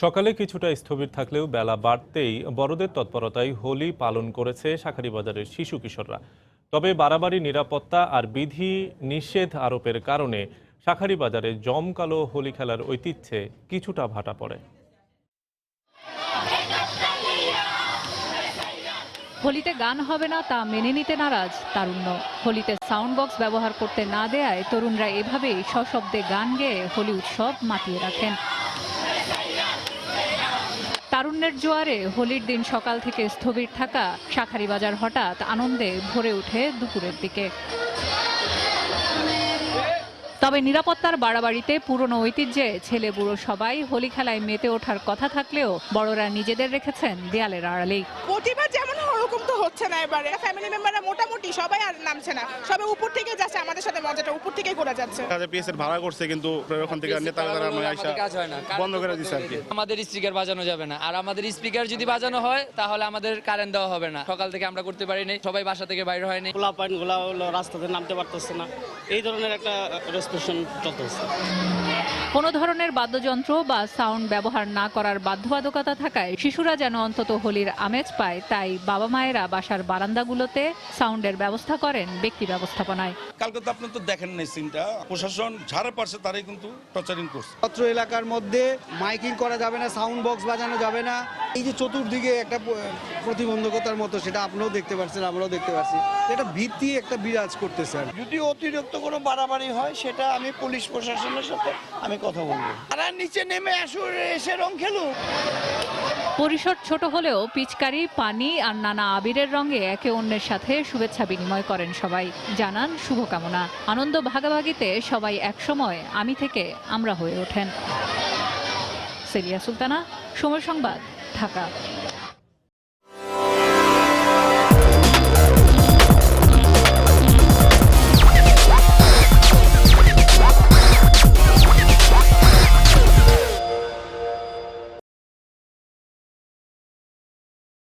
সকালে কিছুটা স্থবির থাকলেও বেলা বাড়তেই বড়দের তৎপরতায় হোলি পালন করেছে শাঁখারীবাজারের শিশু কিশোররা। তবে বাড়াবাড়ি নিরাপত্তা আর বিধি নিষেধ আরোপের কারণে শাঁখারীবাজারে জমকালো হোলি খেলার ঐতিহ্যে কিছুটা ভাটা পড়ে। হোলিতে গান হবে না তা মেনে নিতে নারাজ তারুণ্য। হোলিতে সাউন্ড বক্স ব্যবহার করতে না দেয়ায় তরুণরা এভাবেই সশব্দে গান গেয়ে হোলি উৎসব মাতিয়ে রাখেন। তারুণ্যের জোয়ারে হোলির দিন সকাল থেকে স্থবির থাকা শাঁখারীবাজার হঠাৎ আনন্দে ভরে ওঠে দুপুরের দিকে। তবে নিরাপত্তার বাড়াবাড়িতে পুরনো ঐতিহ্যে ছেলে বুড়ো সবাই হোলি খেলায় মেতে ওঠার কথা থাকলেও বড়রা নিজেদের রেখেছেন দেয়ালের আড়ালেই। প্রতিবার যেমন ওরকম তো হচ্ছে না, এবারে ফ্যামিলি মেম্বাররা মোটামুটি সবাই আর নামছে না, সবাই উপর থেকে যাচ্ছে, আমাদের সাথে মজাটা উপর থেকে করা যাচ্ছে। পিএসএর ভাড়া করছে কিন্তু ওখান থেকে নেতারা কাজ হয় না, বন্ধ করে দিচ্ছে আর কি। আমাদের স্পিকার বাজানো যাবে না, আর আমাদের স্পিকার যদি বাজানো হয় তাহলে আমাদের কারেন্ট দেওয়া হবে না। সকাল থেকে আমরা করতে পারিনি, সবাই বাসা থেকে বাইরে হয়নি, পোলাপাইনগুলা হলো রাস্তাতে নামতে পারতেছে না, এই ধরনের একটা রেস্ট্রিকশন চলতেছে। কোনো ধরনের বাদ্যযন্ত্র বা সাউন্ড ব্যবহার না করার বাধ্যবাধকতা থাকায় শিশুরা যেন অন্তত হোলির আমেজ পায়, তাই বাবা মায়েরা বাসার বারান্দাগুলোতে সাউন্ডের ব্যবস্থা করেন ব্যক্তি ব্যবস্থাপনায়। কালকে তো আপনি তো দেখেন নাই সিনটা, প্রশাসন যারা পারছে তারাই কিন্তু প্রচারিং করছে। পত্র এলাকার মধ্যে মাইকিং করা যাবে না, সাউন্ড বক্স বাজানো যাবে না। এই যে চতুর্দিকে একটা প্রতিবন্ধকতার মতো, সেটা আপনিও দেখতে পাচ্ছেন, আমরাও দেখতে পাচ্ছি, এটা ভীতি একটা বিরাজ করতেছে। যদি অতিরিক্ত কোনো বাড়াবাড়ি হয় সেটা আমি পুলিশ প্রশাসনের সাথে আমি কথা বলবো, তারা নিচে নেমে এসে রং খেলুক। পরিসর ছোট হলেও পিচকারি, পানি আর নানা আবিরের রঙে একে অন্যের সাথে শুভেচ্ছা বিনিময় করেন সবাই, জানান শুভকামনা। আনন্দ ভাগাভাগিতে সবাই একসময় আমি থেকে আমরা হয়ে ওঠেন। সেলিয়া সুলতানা, সময় সংবাদ, ঢাকা।